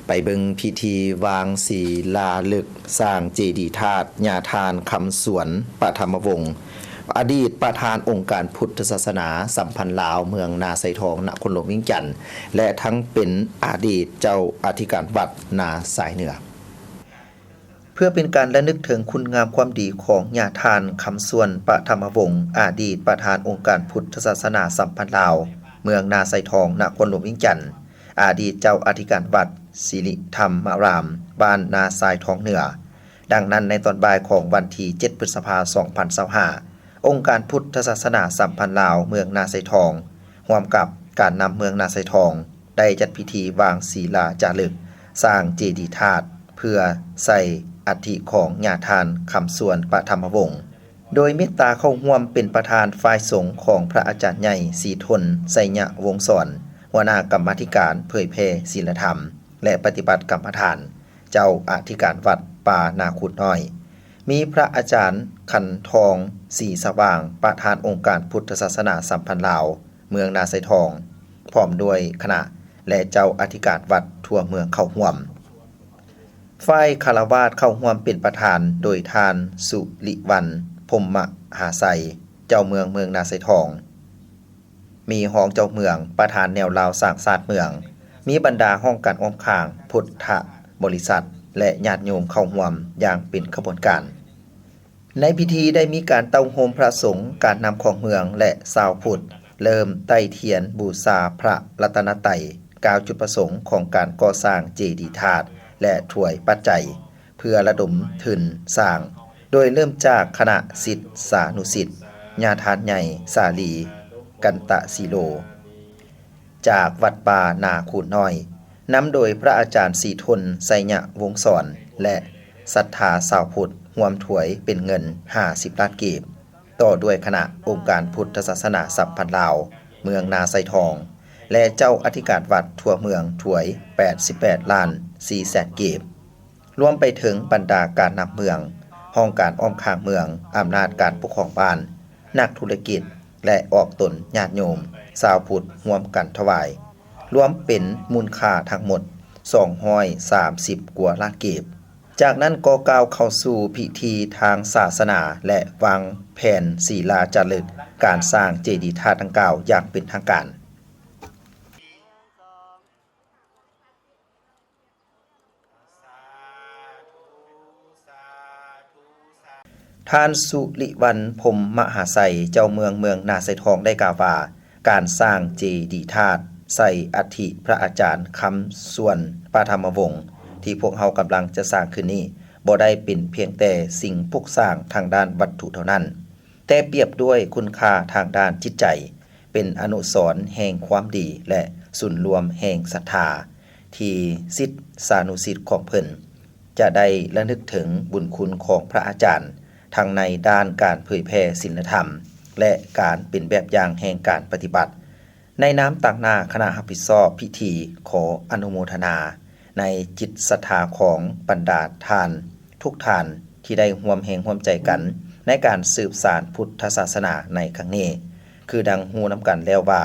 ไปเบิงพิธีวางศิลาฤกษ์สร้างเจดีย์ธาตุญาทานคำสวนปฐมวงศ์อดีตประธานองค์การพุทธศาสนาสัมพันธ์ลาวเมืองนาไซทองนครหลวงเวียงจันทน์และทั้งเป็นอดีตเจ้าอธิการวัดนาสายเหนือเพื่อเป็นการระลึกถึงคุณงามความดีของญาทานคำส่วนปฐมวงศ์อดีตประธานองค์การพุทธศาสนาสัมพันธ์ลาวเมืองนาไซทองนครหลวงเวียงจันทน์อดีตเจ้าอธิการวัดศิริธรรมารามบ้านนาทรายทองเหนือดังนั้นในตอนบ่ายของวันที่7พฤษภาคม2025องค์การพุทธศาสนาสัมพันธ์ลาวเมืองนาไซทองร่วมกับการนำเมืองนาไซทองได้จัดพิธีวางศิลาจารึกสร้างเจดีย์ธาตุเพื่อใส่อัฐิของญาทานคำส่วนปฐมวงศ์โดยเมตตาเข้าร่วมเป็นประธานฝ่ายสงฆ์ของพระอาจารย์ใหญ่ศรีทนไสยะวงศ์สอนหัวหน้ากรรมาธิการเผยแพร่ศีลธรรมและปฏิบัติกรรมฐานเจ้าอธิการวัดป่านาขุดน้อยมีพระอาจารย์ขันทองสีสว่างประธานองค์การพุทธศาสนาสัมพันธ์ลาวเมืองนาไซทองพร้อมด้วยคณะและเจ้าอธิการวัดทั่วเมืองเข้าร่วมฝ่ายคารวาสเข้าร่วมเป็นประธานโดยทานสุริวันพรหมหาไสยเจ้าเมืองนาไซทองมีห้องเจ้าเมืองประธานแนวลาวสร้างศาสตร์เมืองมีบรรดาห้องการอ้อมข้างพุทธบริษัทและญาติโยมเข้าร่วมอย่างเป็นขบวนการในพิธีได้มีการเต้าโฮมพระสงฆ์การนำของเมืองและชาวพุทธเริ่มไต้เทียนบูชาพระรัตนตรัยกล่าวจุดประสงค์ของการก่อสร้างเจดีย์ธาตุและถวยปัจจัยเพื่อระดมทุนสร้างโดยเริ่มจากคณะศิษย์สานุศิษย์ญาทานใหญ่สาลีกันตะศิโลจากวัดป่านาคูนน้อยนำโดยพระอาจารย์ศรีทนไสยะวงศ์สอนและศรัทธาชาวพุทธร่วมถวยเป็นเงิน50ล้านกีบต่อด้วยคณะองค์การพุทธศาสนาสัมพันธ์ลาวเมืองนาไซทองและเจ้าอธิการวัดทั่วเมืองถวย88ล้าน4แสนกีบรวมไปถึงบรรดาการนำเมืองห้องการอ้อมข้างเมืองอำนาจการปกครองบ้านนักธุรกิจและออกตนญาติโยมชาวพุทธร่วมกันถวายรวมเป็นมูลค่าทั้งหมด230กว่าล้านกีบจากนั้นก็ก้าวเข้าสู่พิธีทางศาสนาและวางแผนศิลาจารึกการสร้างเจดีย์ธาตุดังกล่าวอย่างเป็นทางการท่านสุริวันพรหมหาไสยเจ้าเมืองนาไซทองได้กล่าวว่าการสร้างเจดีย์ธาตุใส่อัฐิพระอาจารย์คำส่วนปฐมวงศ์ที่พวกเรากำลังจะสร้างขึ้นนี้บ่ได้เป็นเพียงแต่สิ่งปลูกสร้างทางด้านวัตถุเท่านั้นแต่เปรียบด้วยคุณค่าทางด้านจิตใจเป็นอนุสรณ์แห่งความดีและศูนย์รวมแห่งศรัทธาที่ศิษย์สานุศิษย์ของเพิ่นจะได้ระลึกถึงบุญคุณของพระอาจารย์ทั้งในด้านการเผยแพร่ศีลธรรมและการเป็นแบบอย่างแห่งการปฏิบัติในนามต่างหน้าคณะรับผิดชอบพิธีขออนุโมทนาในจิตศรัทธาของบรรดาทานทุกทานที่ได้ร่วมแห่งร่วมใจกันในการสืบสานพุทธศาสนาในครั้งนี้คือดังฮู้นำกันแล้วว่า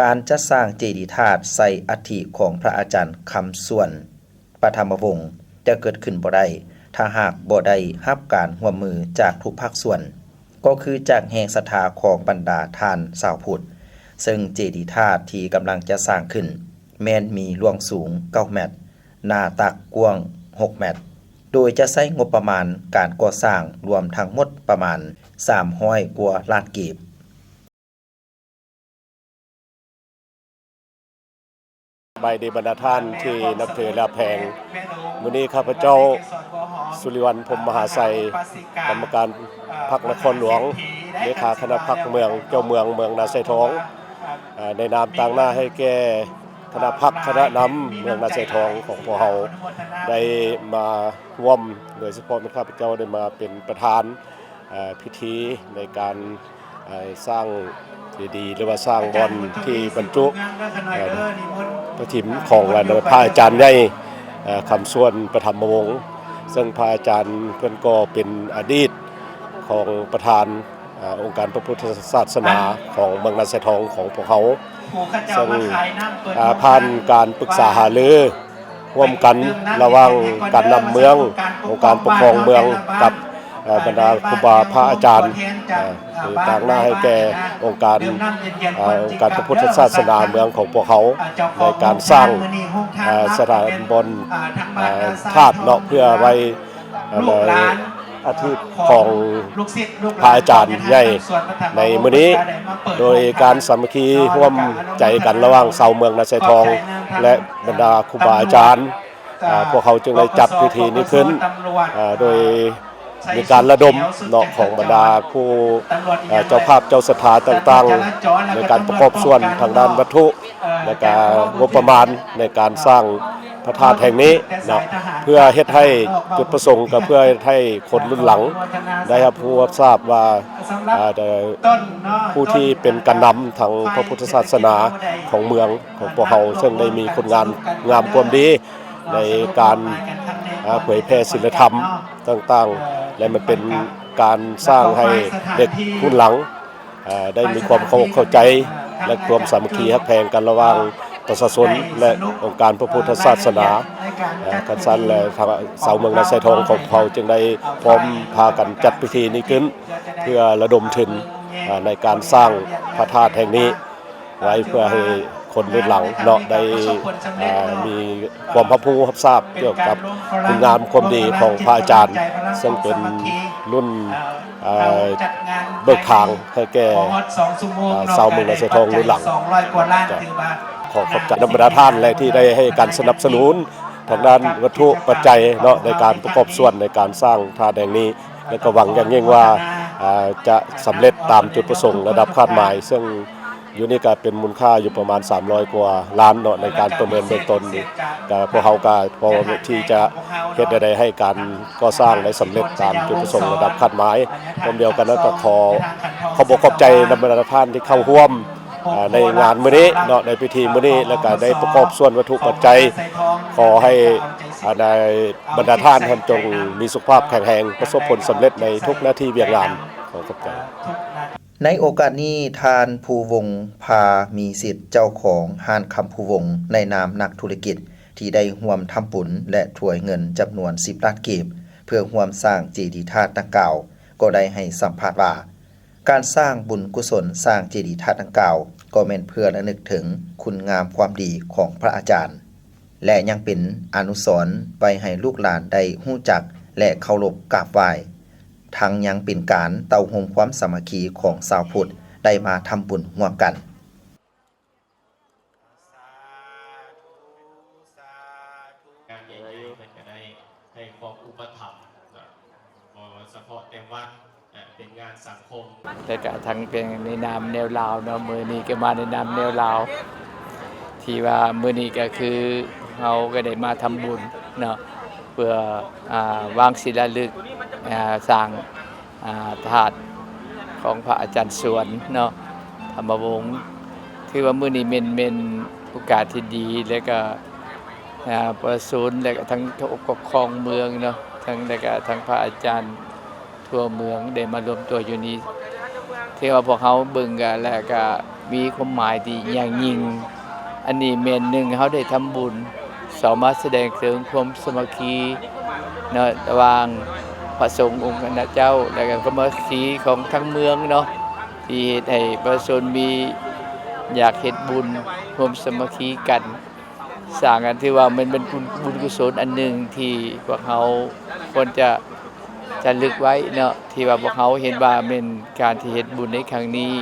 การจะสร้างเจดีย์ธาตุใส่อัฐิของพระอาจารย์คำส่วนปฐมวงศ์จะเกิดขึ้นบ่ได้ถ้าหากบ่ได้รับการร่วมมือจากทุกภาคส่วนก็คือจากแห่งศรัทธาของบรรดาทานชาวพุทธซึ่งเจดีย์ธาตุที่กำลังจะสร้างขึ้นแม้นมีลวงสูง9เมตรหน้าตักกว้าง6เมตรโดยจะใช้งบประมาณการก่อสร้างรวมทั้งหมดประมาณ300กว่าล้านกีบใบดีบรรดาท่านที่นับถือและแพงวันนี้ข้าพเจ้าสุริวันพรหมมหาไสยกรรมการพรรคนครหลวงเลขาคณะพรรคเมืองเจ้าเมืองนาไซทองในนามต่างหน้าให้แก่คณะพรรคคณะนำเมืองนาไซทองของพวกเราได้มาร่วมโดยเฉพาะข้าพเจ้าได้มาเป็นประธานพิธีในการสร้างเจดีย์หรือว่าสร้างบอนที่บรรจุพระถิมของพระอาจารย์ใหญ่คำส่วนปฐมวงศ์ซึ่งพระอาจารย์เพิ่นก็เป็นอดีตของประธานองค์การพระพุทธศาสนาของเมืองนาไซทองของพวกเขาซึ่งผ่านการปรึกษาหารือ ร่วมกันระหว่างการนำเมืององค์การปกครองเมืองกับบรรดาครูบาพระอาจารย์ที่ต่างหน้าให้แก่องค์การพระพุทธศาสนาเมืองของพวกเขาในการสร้างสถานบนธาตุเนาะเพื่อไว้อาทิตย์ของพระอาจารย์ใหญ่ในมื้อนี้โดยการสามัคคีร่วมใจกันระหว่างชาวเมืองนาไซทองและบรรดาครูบาอาจารย์พวกเขาจึงได้จัดพิธีนี้ขึ้นโดยมีการระดมเนาะของบรรดาผู้เจ้าภาพเจ้าศรัทธาต่างๆในการประกอบส่วนทางด้านวัตถุและการงบประมาณในการสร้างพระธาตุแห่งนี้เนาะเพื่อเฮ็ดให้จุดประสงค์ก็เพื่อให้คนรุ่นหลังได้รับรู้ทราบว่าผู้ที่เป็นกันนำทางพระพุทธศาสนาของเมืองของพวกเขาซึ่งได้มีคนงานงามความดีในการเผยแพร่ศีลธรรมต่างๆและมันเป็นการสร้างให้เด็กรุ่นหลังได้มีความเข้าใจและความสามัคคีฮักแพงกันระหว่างประชาชนและองค์การพระพุทธศาสนากันสั้นและทางชาวเมืองนาไซทองของเขาจึงได้พร้อมพากันจัดพิธีนี้ขึ้นเพื่อระดมทุนในการสร้างพระธาตุแห่งนี้ไว้เพื่อให้คนรุ่นหลังเนาะได้มีความรับรู้รับทราบเกี่ยวกับคุณงามความดีของพระอาจารย์ซึ่งเป็นรุ่นเบิกทางให้แก่ชาวเมืองนาไซทองรุ่นหลังขอขอบใจบรรดาท่านและที่ได้ให้การสนับสนุนทางด้านวัตถุปัจจัยเนาะในการประกอบส่วนในการสร้างธาตุแห่งนี้และก็หวังอย่างยิ่งว่าจะสำเร็จตามจุดประสงค์ระดับคาดหมายซึ่งอยู่นี่ก็เป็นมูลค่าอยู่ประมาณ300กว่าล้านเนาะในการประเมินเบื้องต้นนี่ก็พวกเขาก็พอที่จะเฮ็ดใดๆให้การก่อสร้างได้สำเร็จตามจุดประสงค์ระดับคาดหมายพร้อมเดียวกันนั้นก็ขอบอกขอบใจบรรดาท่านที่เข้าร่วมในงานมื้อนี้เนาะในพิธีมื้อนี้แล้วก็ได้ประกอบส่วนวัตถุปัจจัยขอให้ในบรรดาท่านท่านจงมีสุขภาพแข็งแรงประสบผลสำเร็จในทุกหน้าที่เวียงงานขอขอบใจในโอกาสนี้ทานภูวงศ์พามีสิทธิ์เจ้าของห้านคำภูวงศ์ในนามนักธุรกิจที่ได้ร่วมทำบุญและถวายเงินจำนวน10ล้านกีบเพื่อร่วมสร้างเจดีย์ธาตุดังกล่าวก็ได้ให้สัมภาษณ์ว่าการสร้างบุญกุศลสร้างเจดีย์ธาตุดังกล่าวก็แม่นเพื่อระลึกถึงคุณงามความดีของพระอาจารย์และยังเป็นอนุสรณ์ไปให้ลูกหลานได้รู้จักและเคารพกราบไหว้ทั้งยังเป็นการเต่าโฮมความสามัคคีของชาวพุทธได้มาทำบุญร่วมกันการใหญ่ๆมันจะได้ให้ความอุปถัมภ์เฉพาะแต่วัดเป็นงานสังคมแต่ก็ทั้งเป็นในนามแนวลาวเนาะมื้อนี้ก็มาในนามแนวลาวที่ว่ามื้อนี้ก็คือเฮาก็ได้มาทำบุญเนาะเพื่อวางศิลาฤกษ์สร้างธาตุของพระอาจารย์สวนเนาะธรรมวงศ์ถือว่ามื้อนี้เป็นโอกาสที่ดีแล้วก็ประสูนและก็ทั้งปกครองเมืองเนาะทั้งแล้วก็ทั้งพระอาจารย์ทั่วเมืองได้มารวมตัวอยู่นี้ที่ว่าพวกเขาเบิ่งกันแล้วก็มีความหมายที่อย่างยิ่งอันนี้เมนหนึ่งเขาได้ทำบุญสามารถแสดงถึงความสามัคคีเนาะระหว่างพระสงฆ์องค์คณะเจ้าและก็สามัคคีของทั้งเมืองเนาะที่ให้ประชาชนมีอยากเฮ็ดบุญความสามัคคีกันสร้างกันที่ว่ามันเป็นบุญกุศลอันหนึ่งที่พวกเขาควรจะลึกไว้เนาะที่ว่าพวกเขาเห็นว่าเป็นการที่เฮ็ดบุญในครั้งนี้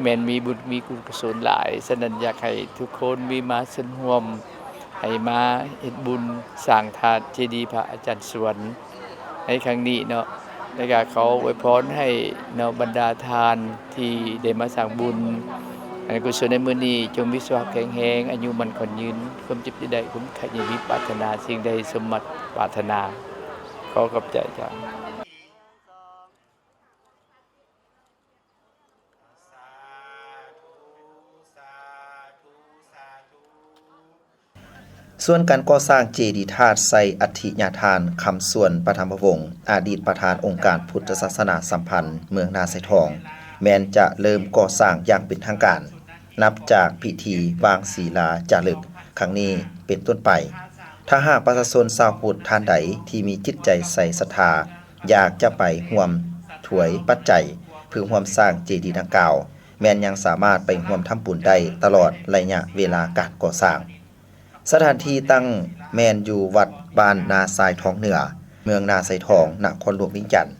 แม่นมีบุญมีกุศลหลายฉะนั้นอยากให้ทุกคนมีมาร่วมให้มาเฮ็ดบุญสร้างธาตุเจดีย์พระอาจารย์สวนในครั้งนี้เนาะแล้วก็เขาอวยพรให้เนาะบรรดาทานที่ได้มาสร้างบุญกุศลในมื้อนี้จงมีสุขภาพแข็งแรงอายุมั่นขวัญยืนความเจ็บจะได้คุ้มค่าอย่ามีปรารถนาสิ่งใดสมปรารถนาขอขอบใจจ้ะส่วนการก่อสร้างเจดีย์ธาตุใส่อัฐิญาทานคำส่วนปฐมวงศ์อดีตประธานองค์การพุทธศาสนาสัมพันธ์เมืองนาไซทองแม้นจะเริ่มก่อสร้างอย่างเป็นทางการนับจากพิธีวางศิลาจารึกครั้งนี้เป็นต้นไป ถ้าหากประชาชนชาวพุทธท่านใดที่มีจิตใจใส่ศรัทธาอยากจะไปร่วมถวยปัจจัยเพื่อร่วมสร้างเจดีย์ดังกล่าวแม้นยังสามารถไปร่วมทำบุญได้ตลอดระยะเวลาการก่อสร้าง สถานที่ตั้งแม่นอยู่วัดบ้านนาทรายทองเหนือเมืองนาไซทองนครหลวงวิงจันทน์